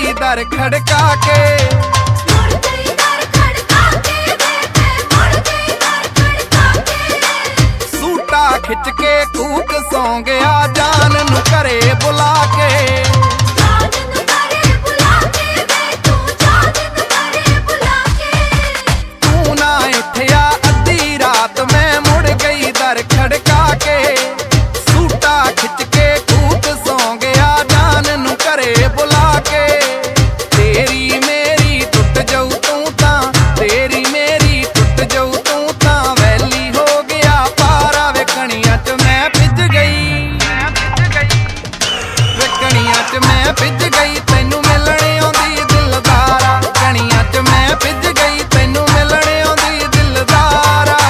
गई दर खड़का के। सूटा खिच के कूक सौ गया जान नू घरे बुला के। तू ना इत्थे आ अद्धी रात मैं मुड़ गई दर खड़का के। सूटा खिच के कूक सौ गया जान नू घरे बुला के। तेरी मेरी टुट जाऊ तू तां, तेरी मेरी टुट जाऊ तू तां, वैली हो गया पारा वे कणियां च मैं भिज गई। वे कणियां च मैं भिज गई तैनू मिलण आउंदी दिलदारा। कणियां च मैं भिज गई तैनू मिलण आउंदी दिलदारा।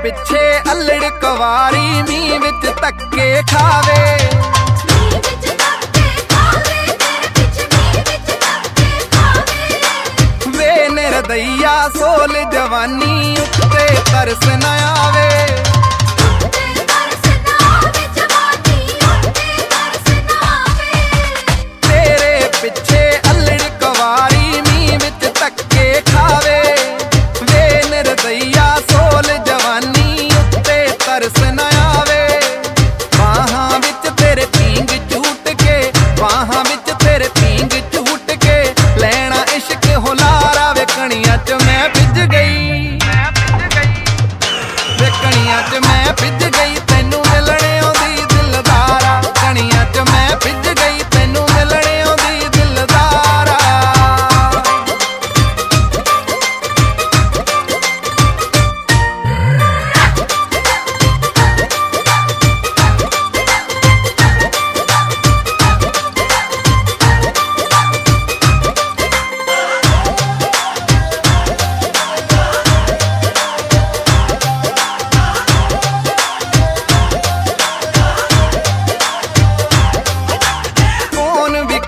पिछे अल्लड़ कवारी मीं विच धक्के खावे। वे निर्दइया सोल जवानी उत्ते तरस न आवे। तेरे पिछे अल्लड़ कवारी मीं विच धक्के खावे। वे निर्दइया सोल जवानी उत्ते तरस न आवे। बाहां विच तेरे पींग झूट के, बाहां विच तेरे पींग झूट के, लैना इश्क हुलारा। वे कणियां च मैं भिज गई, वे कणियां च मैं भिज गई तैनू मिलण आउंदी दिलदारा। कणियां च मैं भिज गई तैनू मिलण आउंदी दिलदारा।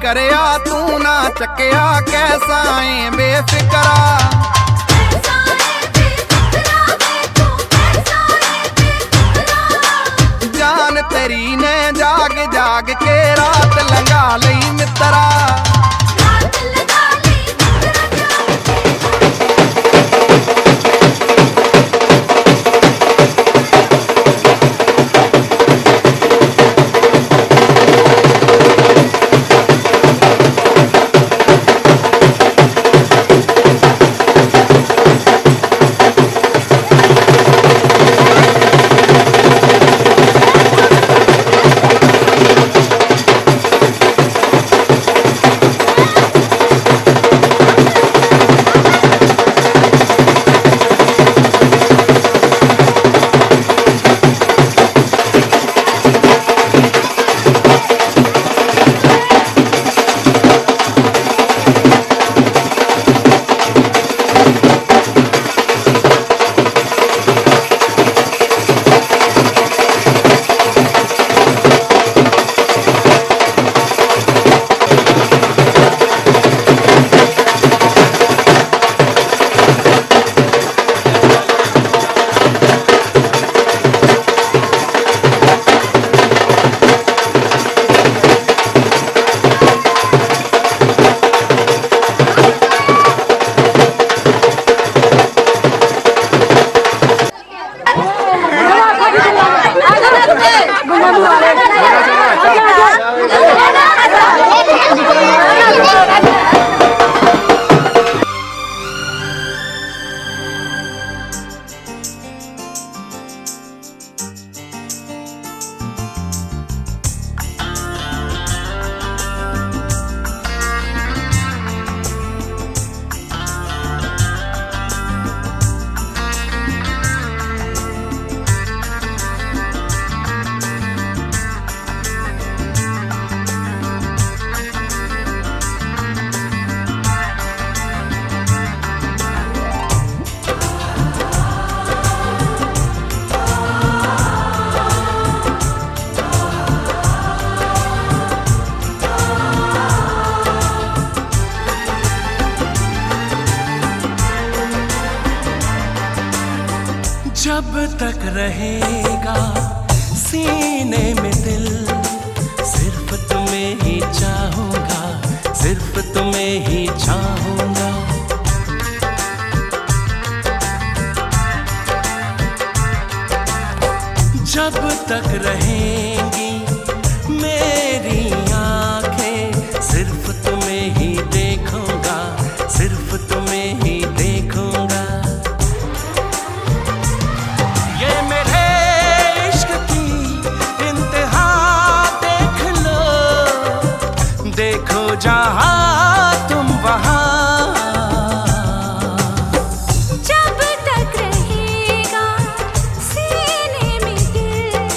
करया तू ना चक्या कैसा है बेफिक्रा। जान तेरी ने जाग जाग के रात लंघा लई मित्रा। जब तक रहेगा सीने में दिल, सिर्फ तुम्हें ही चाहूंगा, सिर्फ तुम्हें ही चाहूंगा। जब तक रहेंगी मेरी आंखें, सिर्फ तुम्हें ही देखूंगा, सिर्फ तुम्हें ही देखूंगा। ये मेरे इश्क की इंतहा देख लो, देखो जहां तुम वहां। जब तक रहेगा सीने में दिल,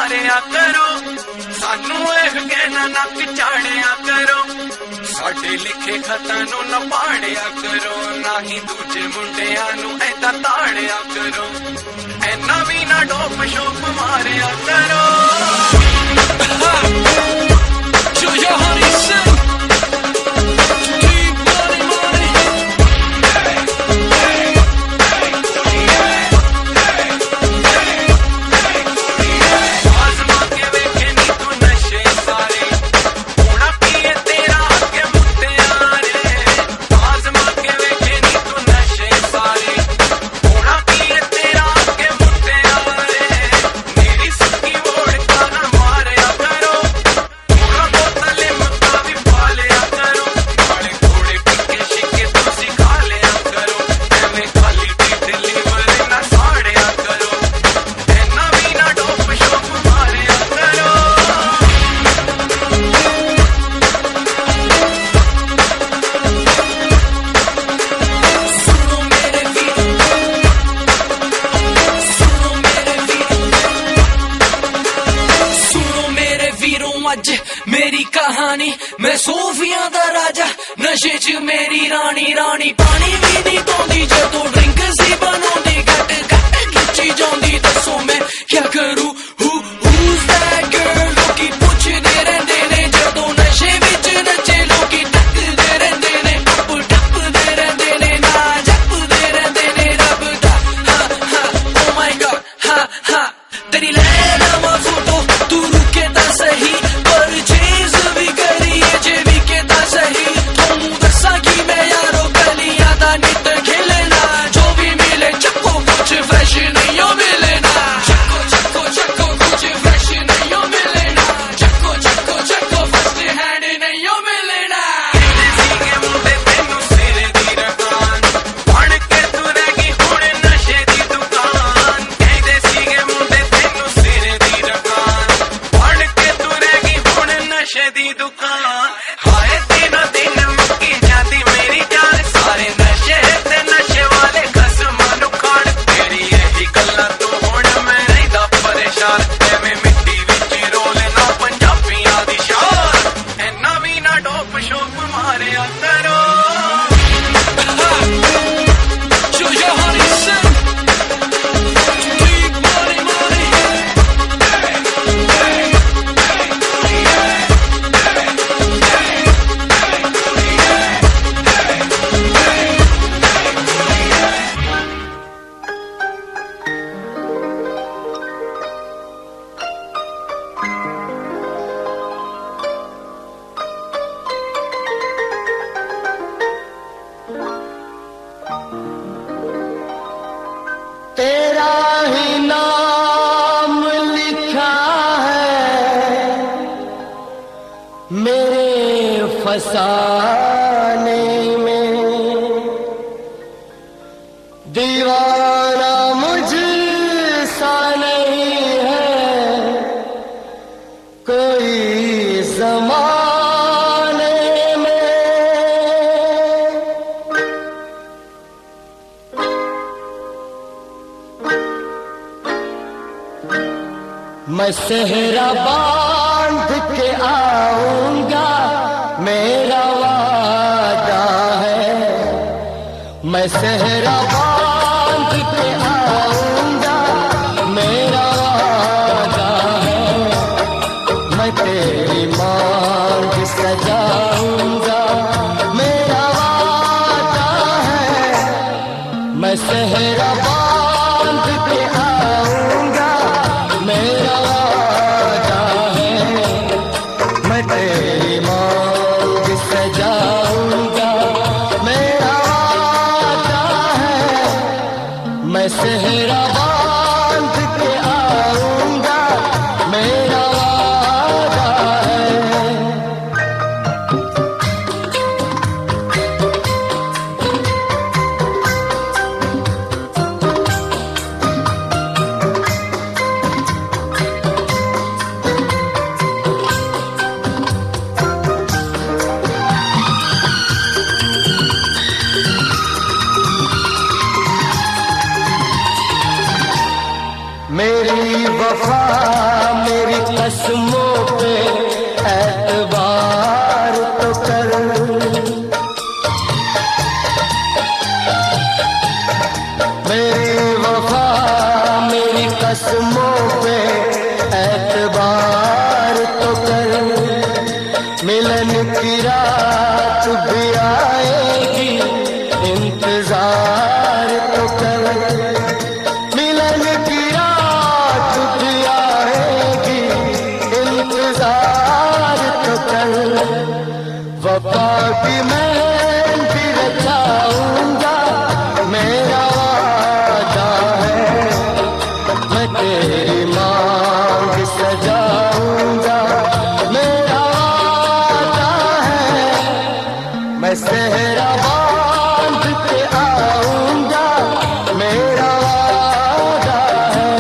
मारिया करो, सानू एह कहना नक चाड़िया करो, साडे लिखे खतां नू ना पाड़िया करो, ना ही दूजे मुंडियां नू ऐदा ताड़िया करो, ऐना भी ना डोप शोप मारिया करो। Show your honey sing. Keep money, money. आज़मा के वेखे नी तू नशे सारे, होना पिए तेरा आगे मुत्तियां रे। आज़मा के वेखे नी तू नशे सारे, होना पिए तेरा आगे मुत्तियां रे। मेरी सुक्की वोडका ना मारिया करो, थोड़ा बहुत लिम्का भी पा लिया करो, काले घोड़े टिक्के शिक्के तुसी खा लिया करो, एवें खाली ढिड लीवर ना साड़िया करो, ऐना भी ना डोप शोप मारिया करो। सुनो मेरे वीरो, सुनो मेरे वीरो, सुनो मेरे वीरो, अज मेरी कहानी, मैं सूफियां दा राजा, नशे च मेरी रानी, रानी पानी भी नहीं पौंदी जदों ड्रिंक सी बनाउंदी, घट घट खिच्ची जांदी, दसो मैं क्या करूं, who's that girl, लोकी पुछदे रहिंदे ने, जदों नशे विच नचे लोकी टकदे रहिंदे ने, टपदे रहिंदे ने, ना जपदे रहिंदे ने रब दा, हा हा oh my god, हा हा तेरी ले लवां फोटो, तू रुके तां सही, परचेज भी करिए जे विके तां सही, तुहानू दस्सां कि मैं यारो गलियां दा नित खेलना, जो भी मिले चक्को कुछ फ्रेश नहीं हो मिलना, चक्को चक्को चक्को कुछ फ्रेश नहीं हो मिलना, चक्को चक्को चक्को फर्स्ट हैंड नहीं हो मिलना। कहते सीगे मुंडे तैनू सिर दी रकान, बन के तू रह गई हुण नशे दी दुकान, कहते सीगे मुंडे तैनू सिर दी रकान, बन के तू रह गई हुण नशे दी दुकान, हाय दिनों दिन मुक्की जाती मेरी जान, सारे नशे ते नशे वाले खसमां नू खाण, तेरी यही गल्लां तो हुण मैं रहिंदा परेशान, एवें मिट्टी विच रोलना पंजाबियां दी शान, ऐना भी ना डोप शोप मारिया करो। Show your honey sing. Keep money, money. तेरा ही नाम लिखा है मेरे फसाने में, दीवाना मुझसा नहीं है कोई ज़माने में। मैं सेहरा बांध के आऊंगा, मेरा वादा है, मैं सेहरा बांध के आऊंगा, मेरा वादा है, मैं तेरी मांग सजाऊंगा, मेरा वादा है, मैं सेहरा बांध के आऊंगा, मेरा वादा है, मैं तेरी मांग सजाऊंगा, मेरा वादा की रात भी आएगी, इंतजार तो कर। मिलन की रात भी आएगी, इंतजार तो कर। वफा की मेहंदी रचाऊंगा, मेरा वादा है। मैं तेरी मांग सजाऊंगा, मेरा वादा है। मैं सेहरा बांध के आऊंगा, मेरा वादा है।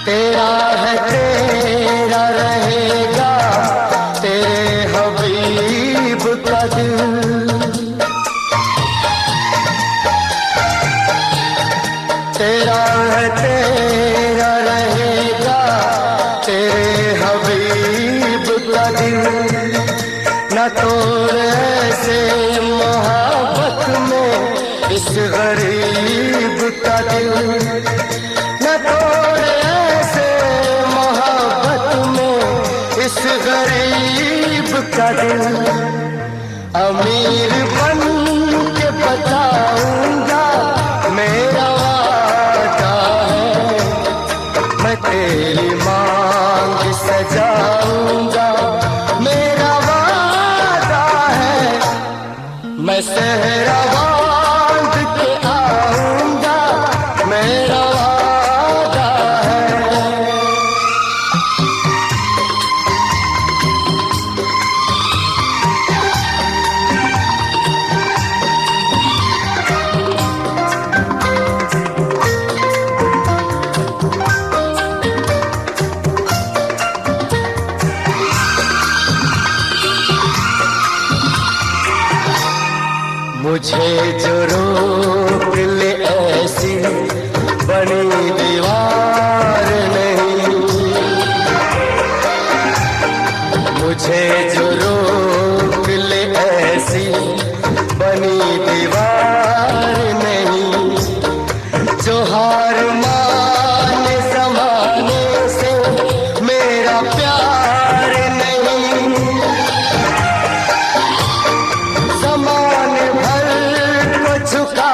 तेरा है तेरा रहेगा, तेरे हबीब का दिल। तेरा है तेरा रहेगा, तेरे हबीब का दिल। न तोड़ ऐसे मोहब्बत में इस गरीब का दिल। न तोड़ ऐसे मोहब्बत में इस गरीब का दिल। अमीर बन के बताऊंगा, मेरा वादा है। मैं तेरी मांग सजाऊंगा, मेरा वादा है। मैं सेहरा बांध के आऊंगा, मेरा वादा है। मुझे जो रोक ले ऐसी बनी दीवार नहीं। मुझे जो रोक ले ऐसी बनी दीवार नहीं। जो हार माने ज़माने से मेरा प्यार नहीं। ज़माने भर को झुका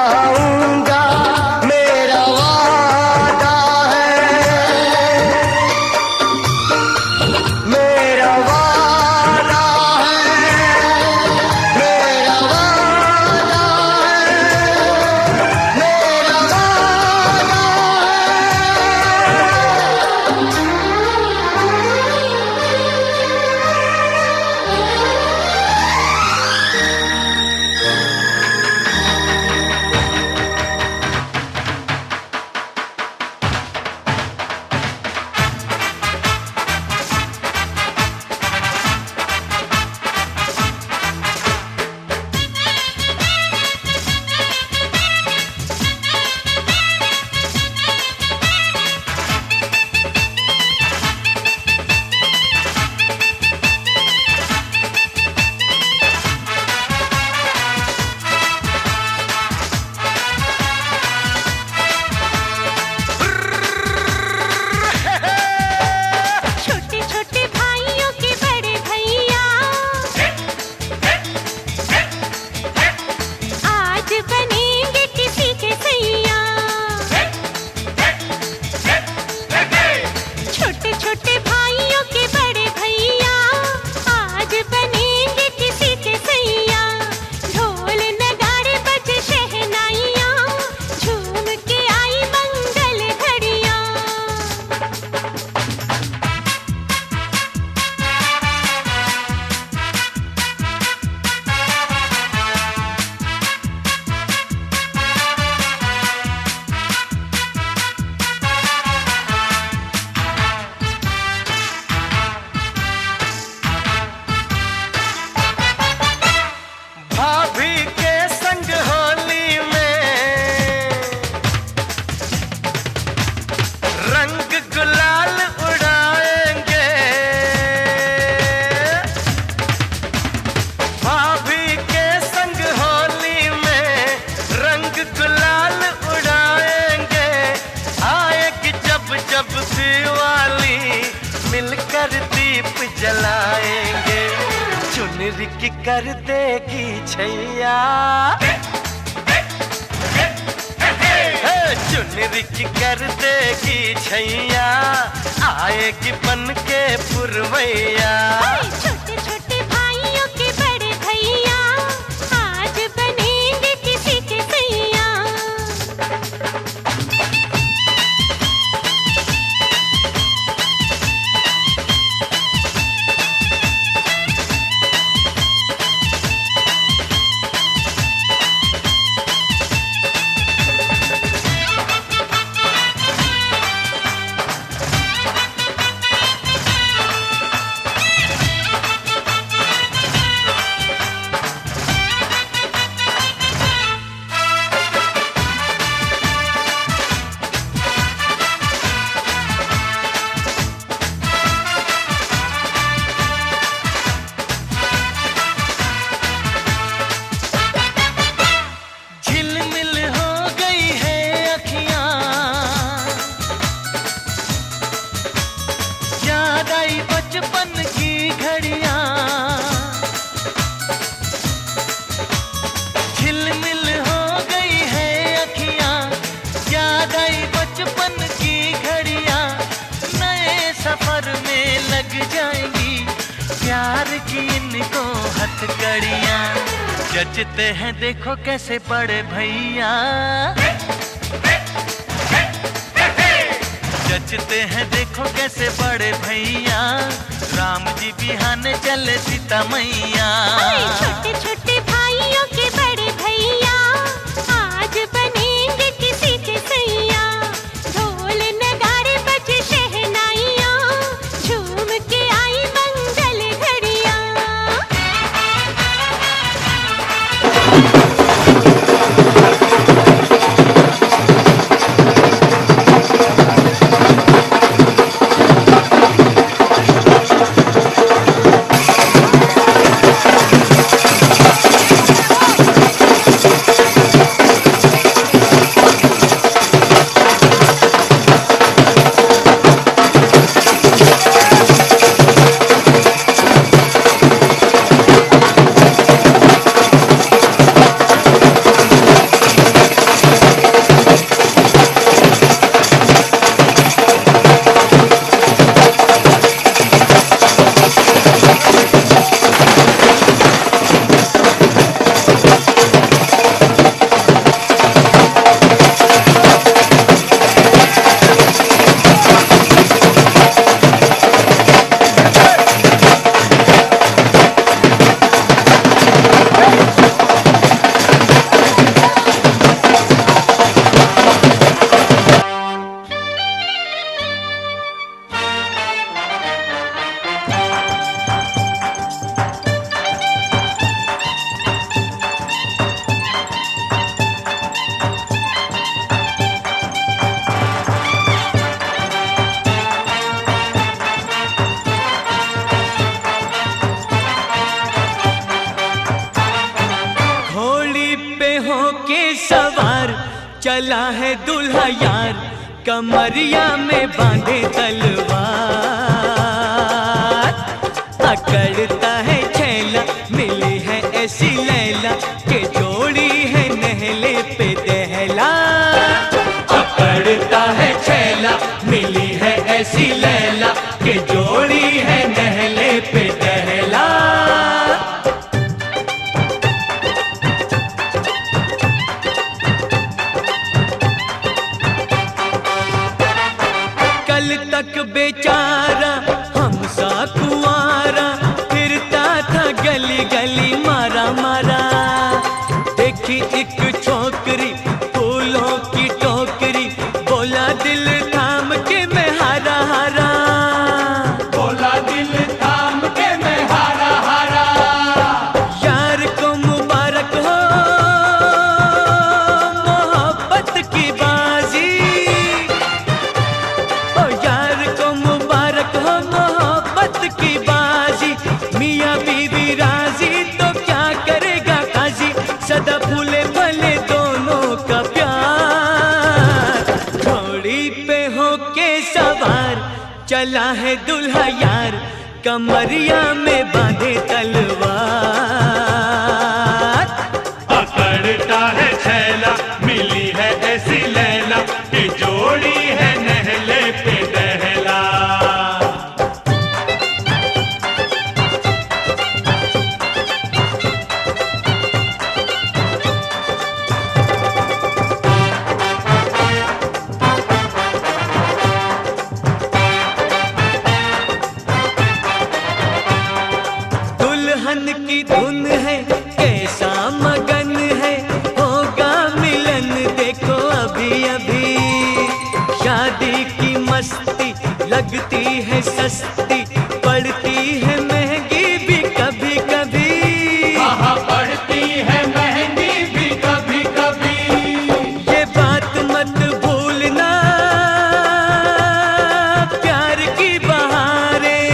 पर दीप जलाएंगे, चुनरी की कर देगी छैया, चुनरी की कर देगी छैया, आएगी बन के पुरवैया। छोटे छोटे भाइयों के बड़े भैया आज बनेंगे किसी के सैया। बचपन की घड़ियां, झिलमिल हो गई है अखियां, याद आई बचपन की घड़ियां, नए सफर में लग जाएंगी प्यार की इनको हथकड़ियां। जचते हैं देखो कैसे बड़े भैया, जचते हैं देखो कैसे बड़े भैया, राम जी बिहाने चले सीता मैया। छोटे छोटे भाइयों के बड़े भैया आज बनेंगे किसी के सैया। ढोल नगाड़े बजे शहनाइयाँ, झूम के आई मंगल घड़ियाँ। सवार चला है दूल्हा यार, कमरिया में बांधे तलवार, अकड़ता है छैला मिली है ऐसी लैला के जोड़ी है नहले पे दहला। अकड़ता है छैला मिली है ऐसी लैला के जोड़ी है नहले पे दहला। तक बेचारा हमसा कुआरा फिरता था गली गली मारा मारा, देखी एक छोकरी फूलों की टोकरी, बोला दिल थाम के मैं हारा हारा, बोला चला है दुल्हा यार, कमरिया में बांधे तलवार। पकड़ता है छैला, मिली है ऐसी लैला कि जोड़ी है नहले पे दहला। दुल्हन की धुन है कैसा मगन है, होगा मिलन देखो अभी अभी। शादी की मस्ती लगती है सस्ती, पड़ती है महंगी भी कभी कभी। पड़ती है महंगी भी कभी कभी। ये बात मत भूलना प्यार की बहारें,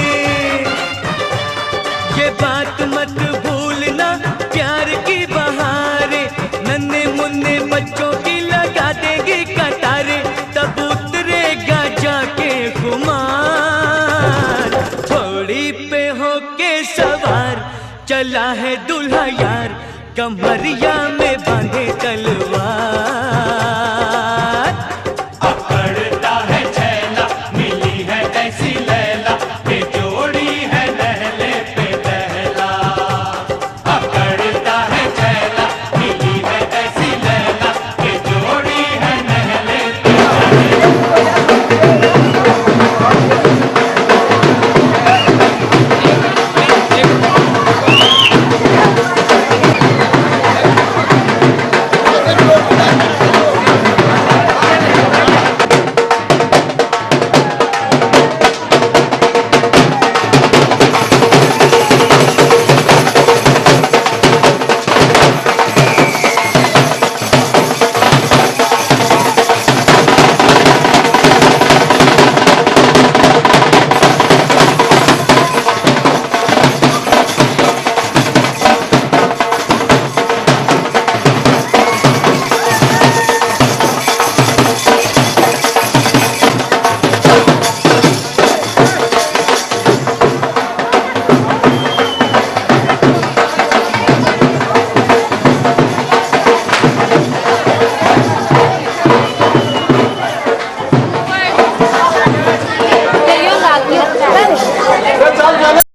ये बात मत भूलना प्यार की बहारें। नन्हे मुन्ने बच्चों की लगा देगी कतारें, तब उतरेगा जाके खुमार। घोड़ी पे होके सवार चला है दुल्हा यार, कमरिया में बांधे तलवार।